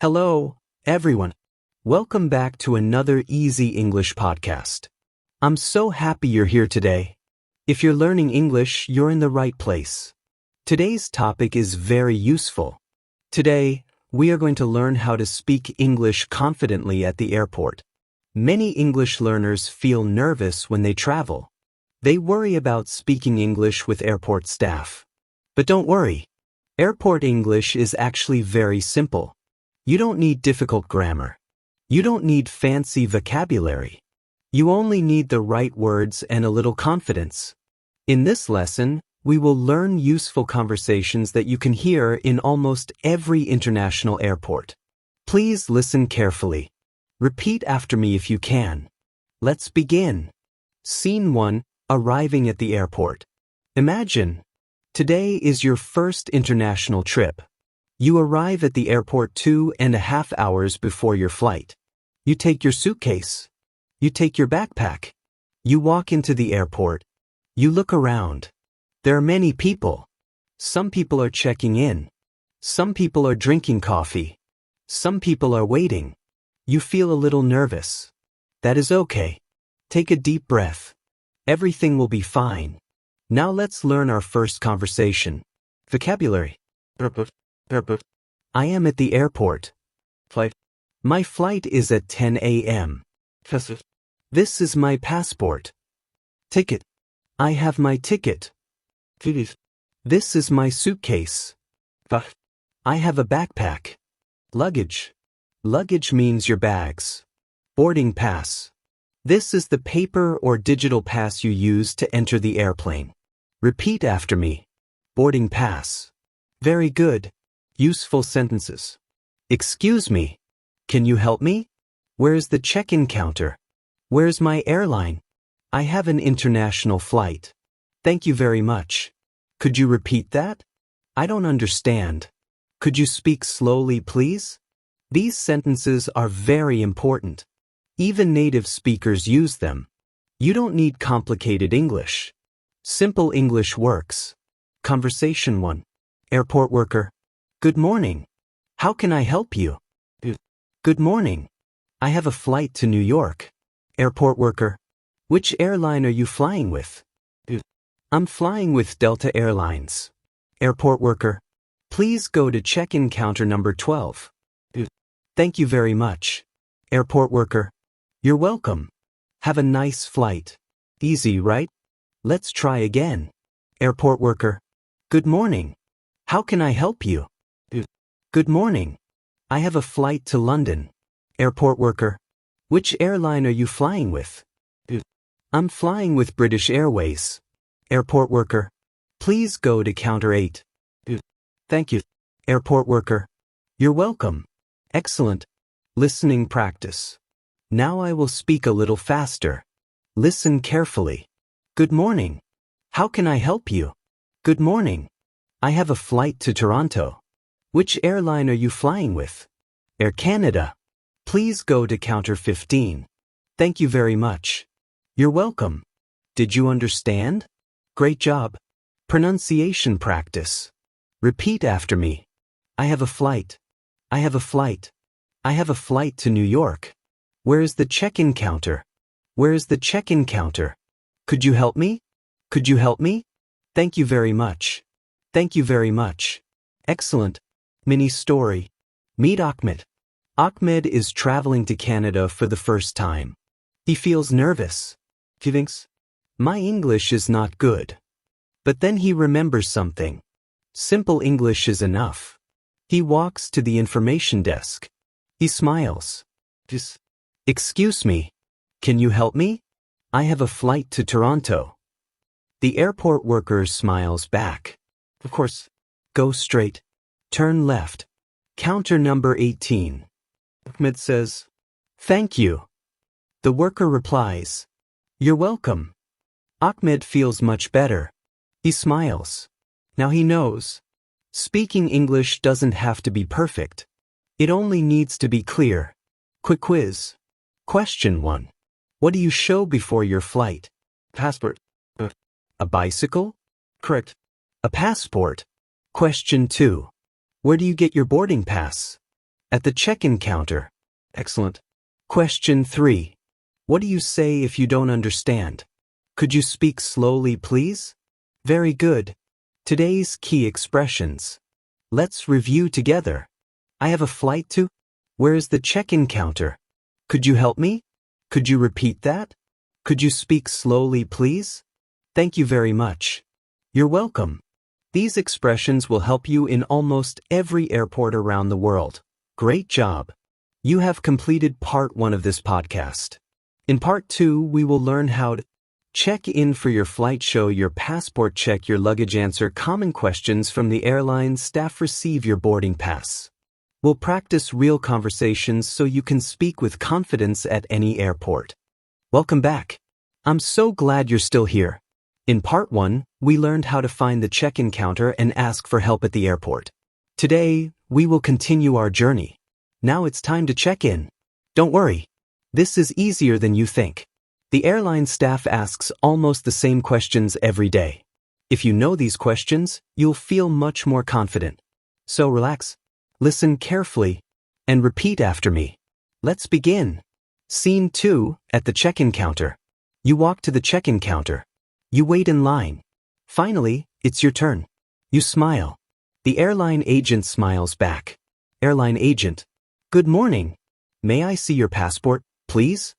Hello, everyone. Welcome back to another Easy English podcast. I'm so happy you're here today. If you're learning English, you're in the right place. Today's topic is very useful. Today, we are going to learn how to speak English confidently at the airport. Many English learners feel nervous when they travel. They worry about speaking English with airport staff. But don't worry. Airport English is actually very simple. You don't need difficult grammar. You don't need fancy vocabulary. You only need the right words and a little confidence. In this lesson, we will learn useful conversations that you can hear in almost every international airport. Please listen carefully. Repeat after me if you can. Let's begin. Scene 1, arriving at the airport. Imagine, today is your first international trip. You arrive at the airport 2.5 hours before your flight. You take your suitcase. You take your backpack. You walk into the airport. You look around. There are many people. Some people are checking in. Some people are drinking coffee. Some people are waiting. You feel a little nervous. That is okay. Take a deep breath. Everything will be fine. Now let's learn our first conversation. Vocabulary. I am at the airport. Flight. My flight is at 10 a.m. This is my passport. Ticket. I have my ticket. This is my suitcase. I have a backpack. Luggage. Luggage means your bags. Boarding pass. This is the paper or digital pass you use to enter the airplane. Repeat after me. Boarding pass. Very good. Useful sentences. Excuse me. Can you help me? Where's the check-in counter? Where's my airline? I have an international flight. Thank you very much. Could you repeat that? I don't understand. Could you speak slowly, please? These sentences are very important. Even native speakers use them. You don't need complicated English. Simple English works. Conversation 1. Airport worker. Good morning. How can I help you? Good morning. I have a flight to New York. Airport worker. Which airline are you flying with? I'm flying with Delta Airlines. Airport worker. Please go to check-in counter number 12. Thank you very much. Airport worker. You're welcome. Have a nice flight. Easy, right? Let's try again. Airport worker. Good morning. How can I help you? Good morning. I have a flight to London. Airport worker. Which airline are you flying with? I'm flying with British Airways. Airport worker. Please go to counter 8. Thank you. Airport worker. You're welcome. Excellent. Listening practice. Now I will speak a little faster. Listen carefully. Good morning. How can I help you? Good morning. I have a flight to Toronto. Which airline are you flying with? Air Canada. Please go to counter 15. Thank you very much. You're welcome. Did you understand? Great job. Pronunciation practice. Repeat after me. I have a flight. I have a flight. I have a flight to New York. Where is the check-in counter? Where is the check-in counter? Could you help me? Could you help me? Thank you very much. Thank you very much. Excellent. Mini story. Meet Ahmed. Ahmed is traveling to Canada for the first time. He feels nervous. He thinks, my English is not good. But then he remembers something. Simple English is enough. He walks to the information desk. He smiles. Excuse me. Can you help me? I have a flight to Toronto. The airport worker smiles back. Of course. Go straight. Turn left. Counter number 18. Ahmed says, thank you. The worker replies, you're welcome. Ahmed feels much better. He smiles. Now he knows. Speaking English doesn't have to be perfect. It only needs to be clear. Quick quiz. Question 1. What do you show before your flight? Passport. A bicycle? Correct. A passport. Question 2. Where do you get your boarding pass? At the check-in counter. Excellent. Question 3. What do you say if you don't understand? Could you speak slowly, please? Very good. Today's key expressions. Let's review together. I have a flight to. Where is the check-in counter? Could you help me? Could you repeat that? Could you speak slowly, please? Thank you very much. You're welcome. These expressions will help you in almost every airport around the world. Great job. You have completed part 1 of this podcast. In part 2, we will learn how to check in for your flight, show your passport, check your luggage, answer common questions from the airline staff, receive your boarding pass. We'll practice real conversations so you can speak with confidence at any airport. Welcome back. I'm so glad you're still here. In part 1, we learned how to find the check-in counter and ask for help at the airport. Today, we will continue our journey. Now it's time to check in. Don't worry. This is easier than you think. The airline staff asks almost the same questions every day. If you know these questions, you'll feel much more confident. So relax, listen carefully, and repeat after me. Let's begin. Scene 2, at the check-in counter. You walk to the check-in counter. You wait in line. Finally, it's your turn. You smile. The airline agent smiles back. Airline agent. Good morning. May I see your passport, please?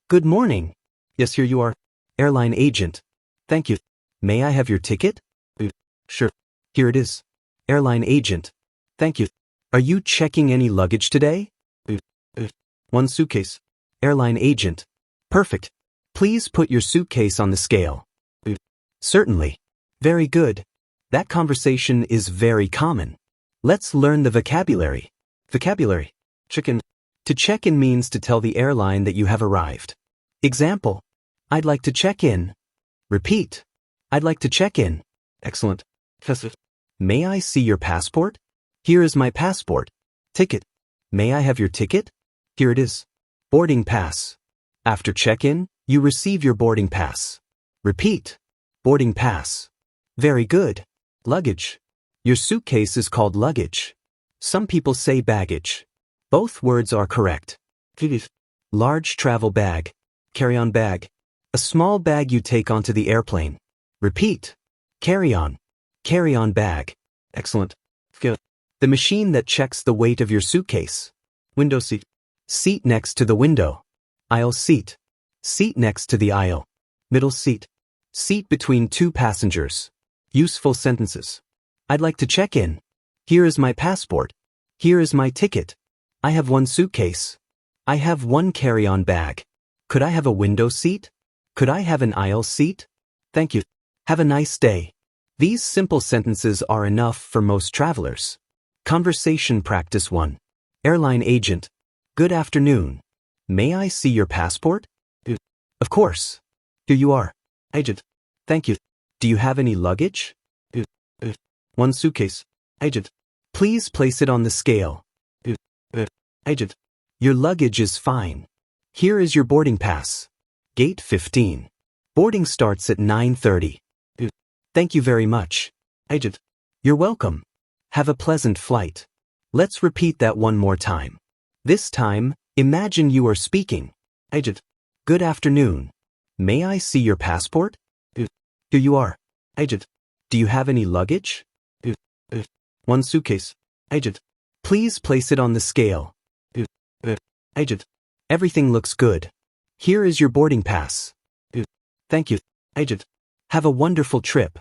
Good morning. Yes, here you are. Airline agent. Thank you. May I have your ticket? Sure. Here it is. Airline agent. Thank you. Are you checking any luggage today? One suitcase. Airline agent. Perfect. Please put your suitcase on the scale. Certainly. Very good. That conversation is very common. Let's learn the vocabulary. Vocabulary. Check-in. To check in means to tell the airline that you have arrived. Example. I'd like to check in. Repeat. I'd like to check in. Excellent. May I see your passport? Here is my passport. Ticket. May I have your ticket? Here it is. Boarding pass. After check-in, you receive your boarding pass. Repeat. Boarding pass. Very good. Luggage. Your suitcase is called luggage. Some people say baggage. Both words are correct. Large travel bag. Carry-on bag. A small bag you take onto the airplane. Repeat. Carry-on. Carry-on bag. Excellent. The machine that checks the weight of your suitcase. Window seat. Seat next to the window. Aisle seat. Seat next to the aisle. Middle seat. Seat between two passengers. Useful sentences. I'd like to check in. Here is my passport. Here is my ticket. I have one suitcase. I have one carry-on bag. Could I have a window seat? Could I have an aisle seat? Thank you. Have a nice day. These simple sentences are enough for most travelers. Conversation practice 1. Airline agent. Good afternoon. May I see your passport? Of course. Here you are. Agent. Thank you. Do you have any luggage? One suitcase. Agent. Please place it on the scale. Agent. Your luggage is fine. Here is your boarding pass. Gate 15. Boarding starts at 9:30. Thank you very much. Agent. You're welcome. Have a pleasant flight. Let's repeat that one more time. This time, imagine you are speaking. Agent. Good afternoon. May I see your passport? Here you are. Agent. Do you have any luggage? One suitcase. Agent. Please place it on the scale. Agent. Everything looks good. Here is your boarding pass. Thank you. Agent. Have a wonderful trip.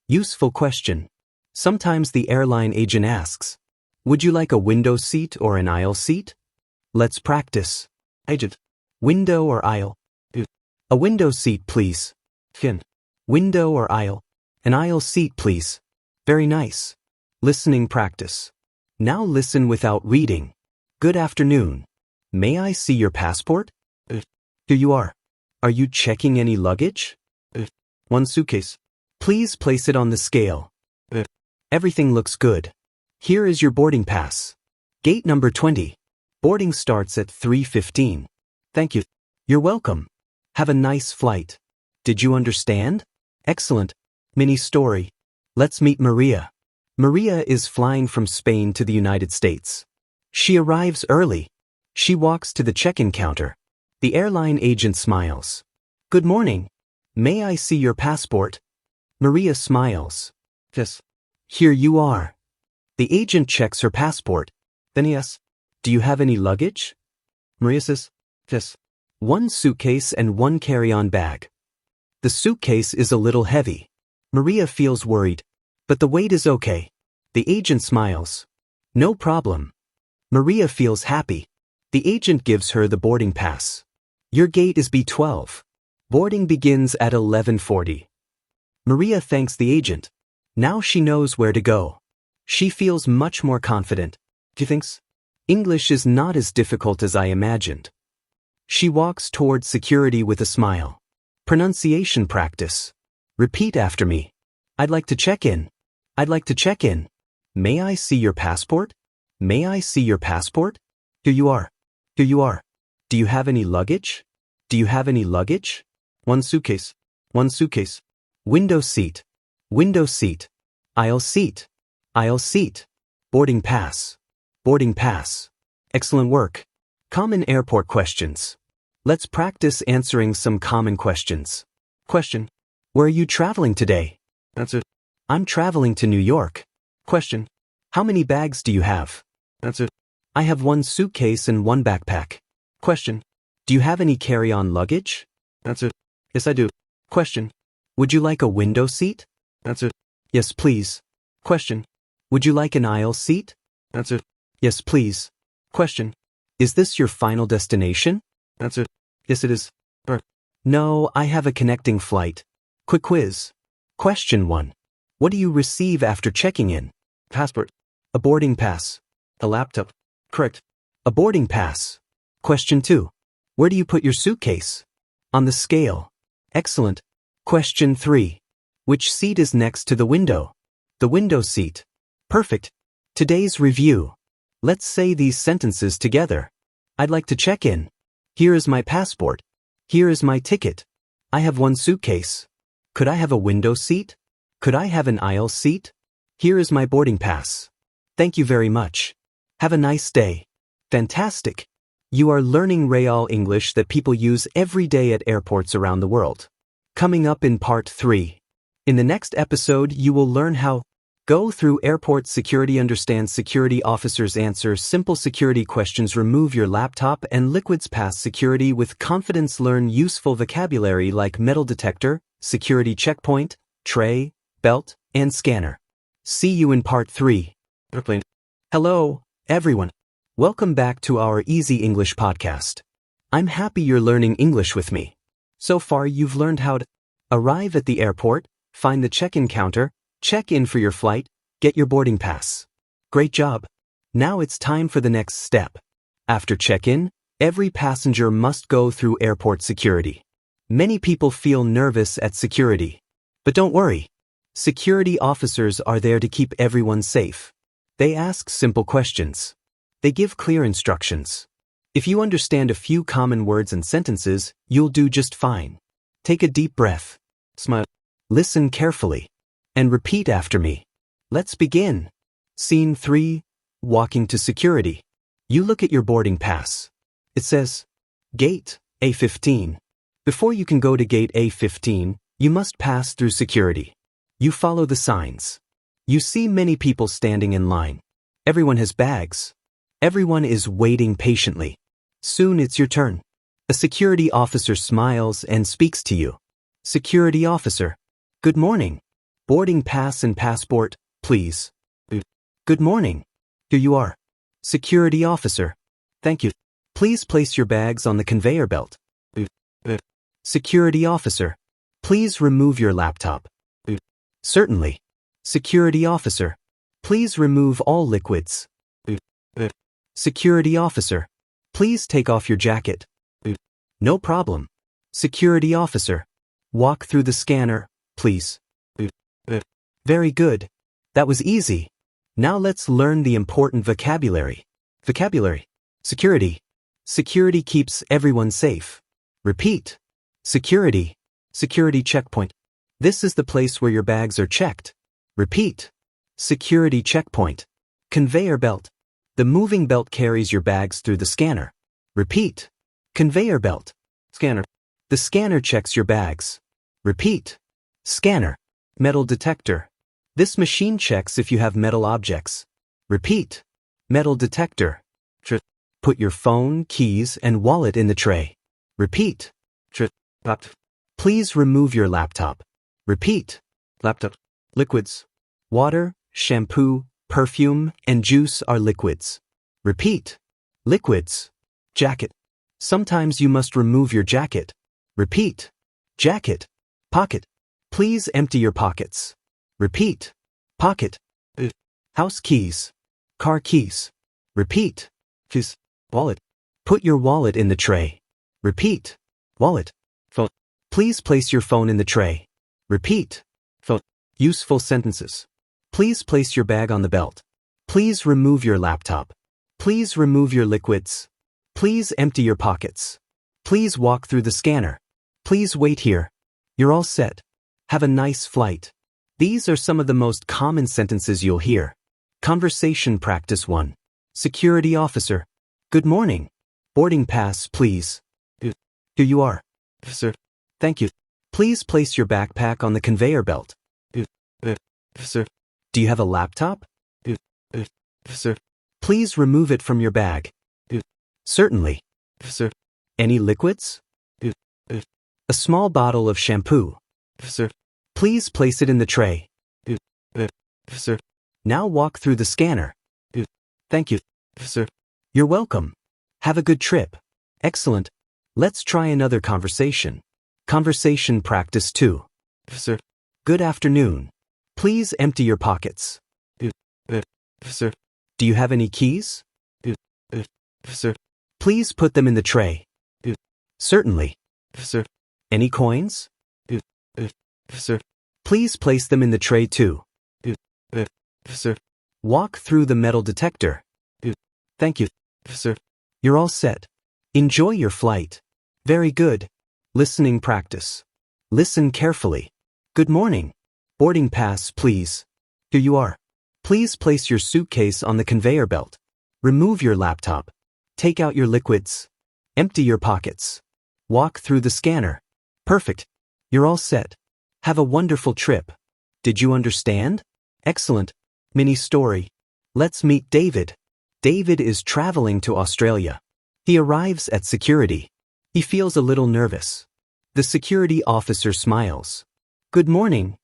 Useful question. Sometimes the airline agent asks, would you like a window seat or an aisle seat? Let's practice. Agent. Window or aisle? A window seat, please. Window or aisle? An aisle seat, please. Very nice. Listening practice. Now listen without reading. Good afternoon. May I see your passport? Here you are. Are you checking any luggage? One suitcase. Please place it on the scale. Everything looks good. Here is your boarding pass. Gate number 20. Boarding starts at 3:15. Thank you. You're welcome. Have a nice flight. Did you understand? Excellent. Mini story. Let's meet Maria. Maria is flying from Spain to the United States. She arrives early. She walks to the check-in counter. The airline agent smiles. Good morning. May I see your passport? Maria smiles. Yes. Here you are. The agent checks her passport. Then he asks, Do you have any luggage? Maria says, yes. One suitcase and one carry-on bag. The suitcase is a little heavy. Maria feels worried. But the weight is okay. The agent smiles. No problem. Maria feels happy. The agent gives her the boarding pass. Your gate is B12. Boarding begins at 11:40. Maria thanks the agent. Now she knows where to go. She feels much more confident. She thinks, English is not as difficult as I imagined. She walks towards security with a smile. Pronunciation practice. Repeat after me. I'd like to check in. I'd like to check in. May I see your passport? May I see your passport? here you are. Here you are. Do you have any luggage? Do you have any luggage? One suitcase. One suitcase. Window seat. Window seat. Aisle seat. Aisle seat. Boarding pass. Boarding pass. Excellent work. Common airport questions. Let's practice answering some common questions. Question. Where are you traveling today? Answer. I'm traveling to New York. Question. How many bags do you have? Answer. I have one suitcase and one backpack. Question. Do you have any carry-on luggage? Answer. Yes, I do. Question. Would you like a window seat? Answer. Yes, please. Question. Would you like an aisle seat? Answer. Yes, please. Question. Is this your final destination? Answer. Yes, it is. No, I have a connecting flight. Quick quiz. Question 1. What do you receive after checking in? Passport. A boarding pass. A laptop. Correct. A boarding pass. Question 2. Where do you put your suitcase? On the scale. Excellent. Question 3. Which seat is next to the window? The window seat. Perfect. Today's review. Let's say these sentences together. I'd like to check in. Here is my passport. Here is my ticket. I have one suitcase. Could I have a window seat? Could I have an aisle seat? Here is my boarding pass. Thank you very much. Have a nice day. Fantastic. You are learning Real English that people use every day at airports around the world. Coming up in part 3. In the next episode, you will learn how go through airport security, understand security officers, answer simple security questions, remove your laptop and liquids, pass security with confidence, learn useful vocabulary like metal detector, security checkpoint, tray, belt, and scanner. See you in part 3. Airplane. Hello, everyone. Welcome back to our Easy English podcast. I'm happy you're learning English with me. So far, you've learned how to arrive at the airport, find the check-in counter, check in for your flight, get your boarding pass. Great job. Now it's time for the next step. After check-in, every passenger must go through airport security. Many people feel nervous at security. But don't worry. Security officers are there to keep everyone safe. They ask simple questions. They give clear instructions. If you understand a few common words and sentences, you'll do just fine. Take a deep breath. Smile. Listen carefully. And repeat after me. Let's begin. Scene 3. Walking to security. You look at your boarding pass. It says, Gate A15. Before you can go to Gate A15, you must pass through security. You follow the signs. You see many people standing in line. Everyone has bags. Everyone is waiting patiently. Soon it's your turn. A security officer smiles and speaks to you. Security officer. Good morning. Boarding pass and passport, please. Good morning. Here you are. Security officer. Thank you. Please place your bags on the conveyor belt. Security officer. Please remove your laptop. Certainly. Security officer. Please remove all liquids. Security officer. Please take off your jacket. No problem. Security officer. Walk through the scanner, please. Very good. That was easy. Now let's learn the important vocabulary. Vocabulary. Security. Security keeps everyone safe. Repeat. Security. Security checkpoint. This is the place where your bags are checked. Repeat. Security checkpoint. Conveyor belt. The moving belt carries your bags through the scanner. Repeat. Conveyor belt. Scanner. The scanner checks your bags. Repeat. Scanner. Metal detector. This machine checks if you have metal objects. Repeat. Metal detector. Put your phone, keys, and wallet in the tray. Repeat. Laptop. Please remove your laptop. Repeat. Laptop. Liquids. Water, shampoo, perfume, and juice are liquids. Repeat. Liquids. Jacket. Sometimes you must remove your jacket. Repeat. Jacket. Pocket. Please empty your pockets. Repeat. Pocket. House keys. Car keys. Repeat. Keys. Wallet. Put your wallet in the tray. Repeat. Wallet. Phone. Please place your phone in the tray. Repeat. Phone. Useful sentences. Please place your bag on the belt. Please remove your laptop. Please remove your liquids. Please empty your pockets. Please walk through the scanner. Please wait here. You're all set. Have a nice flight. These are some of the most common sentences you'll hear. Conversation practice 1. Security officer. Good morning. Boarding pass, please. Here you are. Sir. Thank you. Please place your backpack on the conveyor belt. Sir. Do you have a laptop? Sir. Please remove it from your bag. Certainly. Sir. Any liquids? A small bottle of shampoo. Sir. Please place it in the tray. Sir. Now walk through the scanner. Thank you. Sir. You're welcome. Have a good trip. Excellent. Let's try another conversation. Conversation practice 2. Sir. Good afternoon. Please empty your pockets. Sir. Do you have any keys? Sir. Please put them in the tray. Certainly. Sir. Any coins? Sir. Please place them in the tray too. Sir. Walk through the metal detector. Thank you. Sir. You're all set. Enjoy your flight. Very good. Listening practice. Listen carefully. Good morning. Boarding pass, please. Here you are. Please place your suitcase on the conveyor belt. Remove your laptop. Take out your liquids. Empty your pockets. Walk through the scanner. Perfect. You're all set. Have a wonderful trip. Did you understand? Excellent. Mini story. Let's meet David. David is traveling to Australia. He arrives at security. He feels a little nervous. The security officer smiles. Good morning.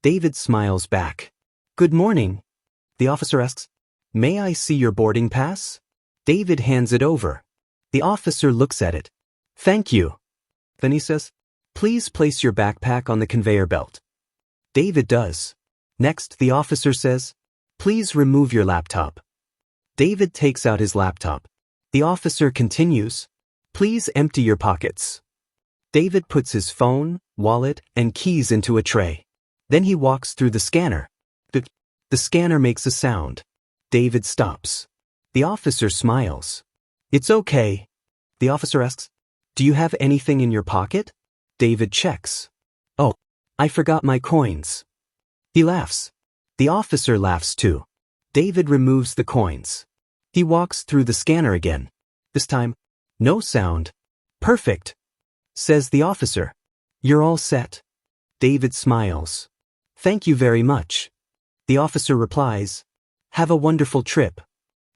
David smiles back. Good morning. The officer asks, May I see your boarding pass? David hands it over. The officer looks at it. Thank you. Then he says, Please place your backpack on the conveyor belt. David does. Next, the officer says, Please remove your laptop. David takes out his laptop. The officer continues, Please empty your pockets. David puts his phone, wallet, and keys into a tray. Then he walks through the scanner. The scanner makes a sound. David stops. The officer smiles. It's okay. The officer asks, Do you have anything in your pocket? David checks. Oh, I forgot my coins. He laughs. The officer laughs too. David removes the coins. He walks through the scanner again. This time, no sound. Perfect, says the officer. You're all set. David smiles. Thank you very much. The officer replies, Have a wonderful trip.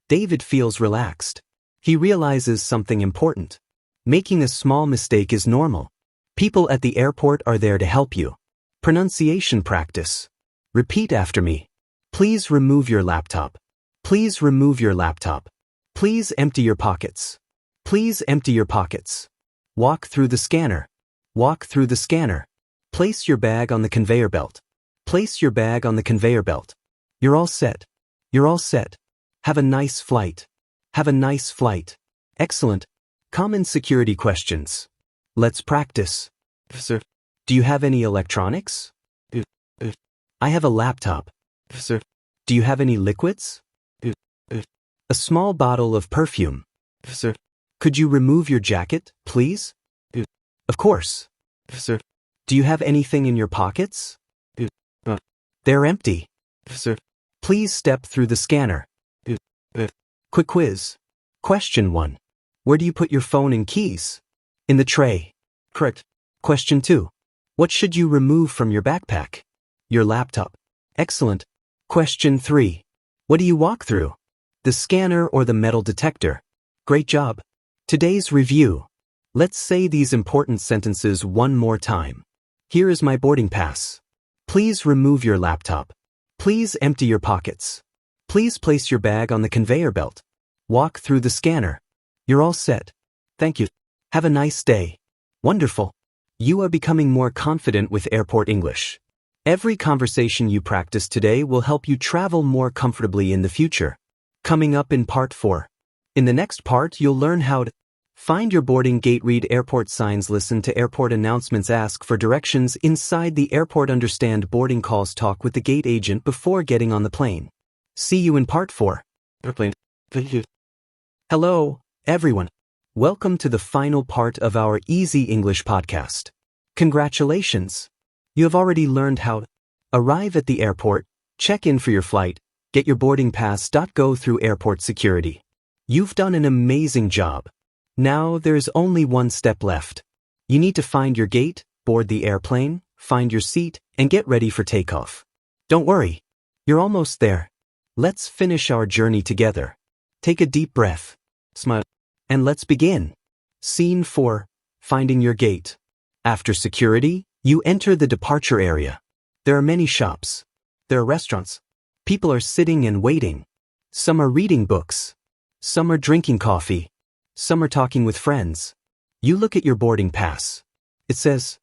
David feels relaxed. He realizes something important. Making a small mistake is normal. People at the airport are there to help you. Pronunciation practice. Repeat after me. Please remove your laptop. Please remove your laptop. Please empty your pockets. Please empty your pockets. Walk through the scanner. Walk through the scanner. Place your bag on the conveyor belt. Place your bag on the conveyor belt. You're all set. You're all set. Have a nice flight. Have a nice flight. Excellent. Common security questions. Let's practice. Sir. Do you have any electronics? I have a laptop. Sir. Do you have any liquids? A small bottle of perfume. Sir. Could you remove your jacket, please? Of course. Sir. Do you have anything in your pockets? They're empty. Sir. Please step through the scanner. Quick quiz. Question 1. Where do you put your phone and keys? In the tray. Correct. Question 2. What should you remove from your backpack? Your laptop. Excellent. Question 3. What do you walk through? The scanner or the metal detector? Great job. Today's review. Let's say these important sentences one more time. Here is my boarding pass. Please remove your laptop. Please empty your pockets. Please place your bag on the conveyor belt. Walk through the scanner. You're all set. Thank you. Have a nice day. Wonderful. You are becoming more confident with airport English. Every conversation you practice today will help you travel more comfortably in the future. Coming up in part 4. In the next part, you'll learn how to find your boarding gate, read airport signs, listen to airport announcements, ask for directions inside the airport, understand boarding calls, talk with the gate agent before getting on the plane. See you in part 4. Airplane. Hello, everyone. Welcome to the final part of our Easy English podcast. Congratulations. You have already learned how to arrive at the airport, check in for your flight, get your boarding pass, go through airport security. You've done an amazing job. Now there's only one step left. You need to find your gate, board the airplane, find your seat, and get ready for takeoff. Don't worry. You're almost there. Let's finish our journey together. Take a deep breath. Smile. And let's begin. Scene 4. Finding your gate. After security, you enter the departure area. There are many shops. There are restaurants. People are sitting and waiting. Some are reading books. Some are drinking coffee. Some are talking with friends. You look at your boarding pass. It says,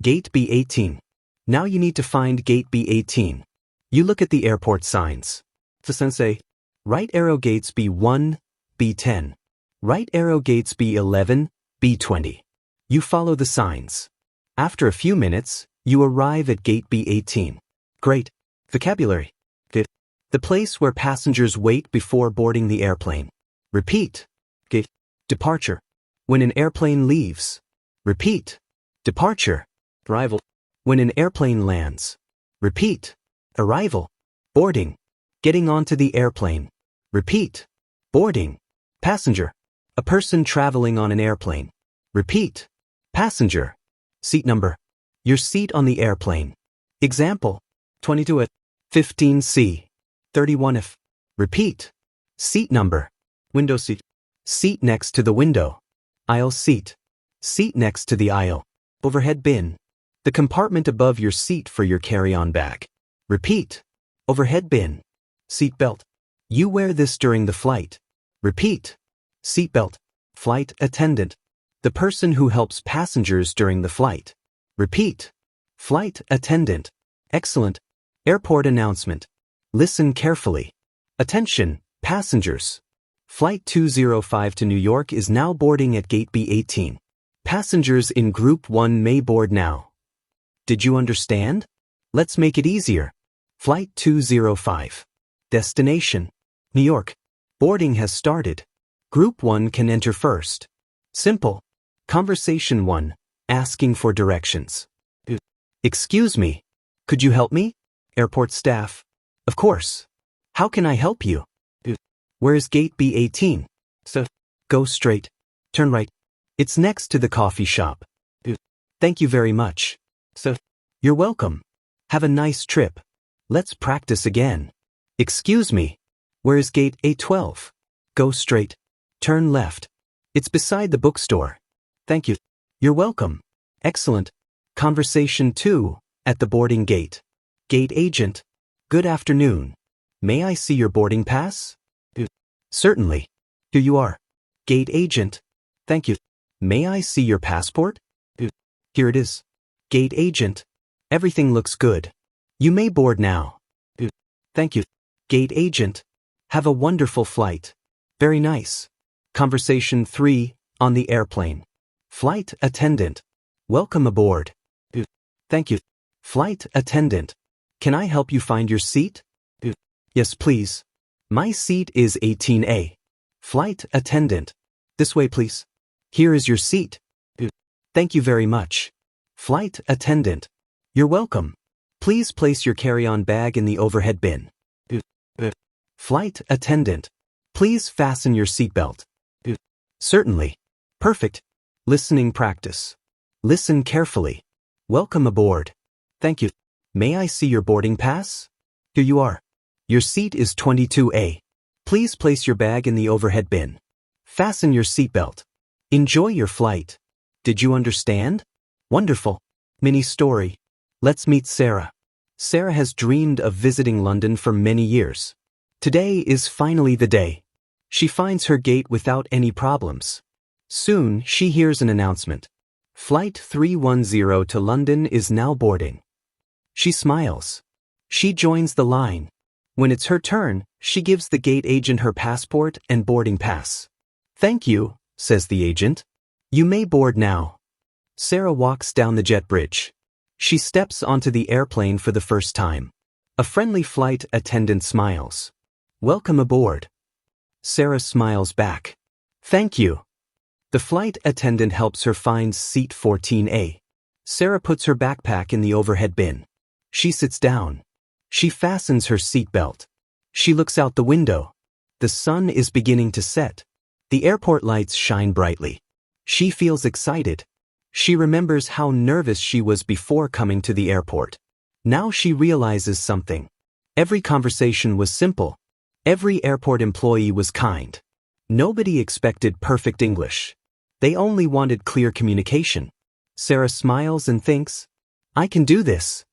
Gate B18. Now you need to find Gate B18. You look at the airport signs. The signs say, right arrow gates B1, B10. Right arrow gates B11, B20. You follow the signs. After a few minutes, you arrive at Gate B18. Great. Vocabulary. The place where passengers wait before boarding the airplane. Repeat. Gate. Departure. When an airplane leaves. Repeat. Departure. Arrival. When an airplane lands. Repeat. Arrival. Boarding. Getting onto the airplane. Repeat. Boarding. Passenger. A person traveling on an airplane. Repeat. Passenger. Seat number. Your seat on the airplane. Example. 22F. 15C. 31F. Repeat. Seat number. Window seat. Seat next to the window. Aisle seat. Seat next to the aisle. Overhead bin. The compartment above your seat for your carry-on bag. Repeat. Overhead bin. Seat belt. You wear this during the flight. Repeat. Seat belt. Flight attendant. The person who helps passengers during the flight. Repeat. Flight attendant. Excellent. Airport announcement. Listen carefully. Attention, passengers. Flight 205 to New York is now boarding at Gate B18. Passengers in Group 1 may board now. Did you understand? Let's make it easier. Flight 205. Destination. New York. Boarding has started. Group 1 can enter first. Simple. Conversation 1. Asking for directions. Excuse me. Could you help me? Airport staff. Of course. How can I help you? Where's Gate B18? So, go straight. Turn right. It's next to the coffee shop. Thank you very much. So, you're welcome. Have a nice trip. Let's practice again. Excuse me. Where's Gate A12? Go straight. Turn left. It's beside the bookstore. Thank you. You're welcome. Excellent. Conversation 2. At the boarding gate. Gate agent. Good afternoon. May I see your boarding pass? Certainly. Here you are. Gate agent. Thank you. May I see your passport? Here it is. Gate agent. Everything looks good. You may board now. Thank you. Gate agent. Have a wonderful flight. Very nice. Conversation 3. On the airplane. Flight attendant. Welcome aboard. Thank you. Flight attendant. Can I help you find your seat? Yes, please. My seat is 18A. Flight attendant. This way, please. Here is your seat. Thank you very much. Flight attendant. You're welcome. Please place your carry-on bag in the overhead bin. Flight attendant. Please fasten your seatbelt. Certainly. Perfect. Listening practice. Listen carefully. Welcome aboard. Thank you. May I see your boarding pass? Here you are. Your seat is 22A. Please place your bag in the overhead bin. Fasten your seatbelt. Enjoy your flight. Did you understand? Wonderful. Mini story. Let's meet Sarah. Sarah has dreamed of visiting London for many years. Today is finally the day. She finds her gate without any problems. Soon, she hears an announcement. Flight 310 to London is now boarding. She smiles. She joins the line. When it's her turn, she gives the gate agent her passport and boarding pass. Thank you, says the agent. You may board now. Sarah walks down the jet bridge. She steps onto the airplane for the first time. A friendly flight attendant smiles. Welcome aboard. Sarah smiles back. Thank you. The flight attendant helps her find seat 14A. Sarah puts her backpack in the overhead bin. She sits down. She fastens her seatbelt. She looks out the window. The sun is beginning to set. The airport lights shine brightly. She feels excited. She remembers how nervous she was before coming to the airport. Now she realizes something. Every conversation was simple. Every airport employee was kind. Nobody expected perfect English. They only wanted clear communication. Sarah smiles and thinks, I can do this.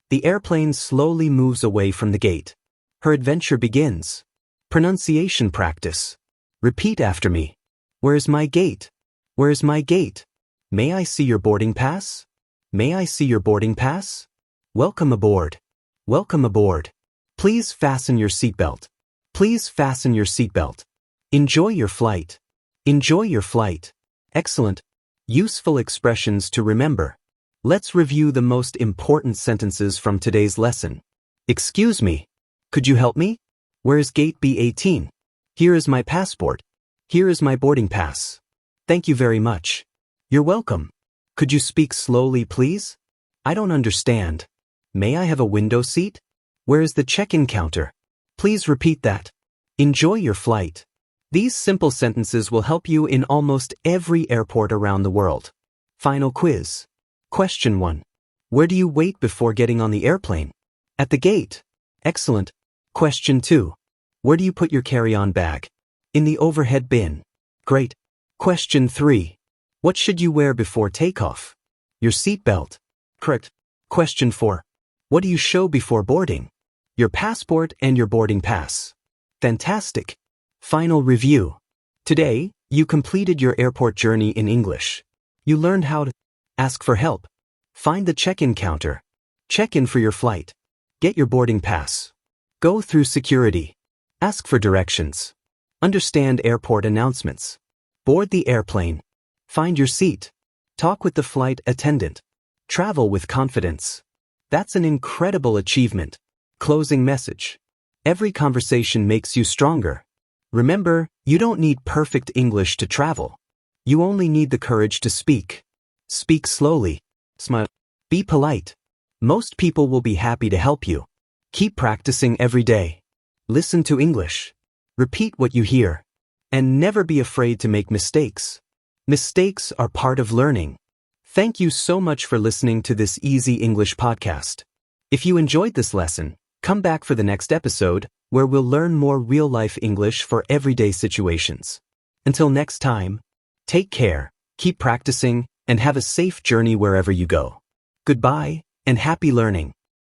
The airplane slowly moves away from the gate. Her adventure begins. Pronunciation practice. Repeat after me. Where's my gate? Where's my gate? May I see your boarding pass? May I see your boarding pass? Welcome aboard. Welcome aboard. Please fasten your seatbelt. Please fasten your seatbelt. Enjoy your flight. Enjoy your flight. Excellent. Useful expressions to remember. Let's review the most important sentences from today's lesson. Excuse me. Could you help me? Where's gate B18? Here is my passport. Here is my boarding pass. Thank you very much. You're welcome. Could you speak slowly, please? I don't understand. May I have a window seat? Where is the check-in counter? Please repeat that. Enjoy your flight. These simple sentences will help you in almost every airport around the world. Final quiz. Question 1. Where do you wait before getting on the airplane? At the gate. Excellent. Question 2. Where do you put your carry-on bag? In the overhead bin. Great. Question 3. What should you wear before takeoff? Your seatbelt. Correct. Question 4. What do you show before boarding? Your passport and your boarding pass. Fantastic. Final review. Today, you completed your airport journey in English. You learned how to ask for help, find the check-in counter, check in for your flight, get your boarding pass, go through security, ask for directions, understand airport announcements, board the airplane, find your seat, talk with the flight attendant, travel with confidence. That's an incredible achievement. Closing message. Every conversation makes you stronger. Remember, you don't need perfect English to travel. You only need the courage to speak. Speak slowly. Smile. Be polite. Most people will be happy to help you. Keep practicing every day. Listen to English. Repeat what you hear. And never be afraid to make mistakes. Mistakes are part of learning. Thank you so much for listening to this Easy English podcast. If you enjoyed this lesson, come back for the next episode, where we'll learn more real-life English for everyday situations. Until next time, take care, keep practicing, and have a safe journey wherever you go. Goodbye, and happy learning.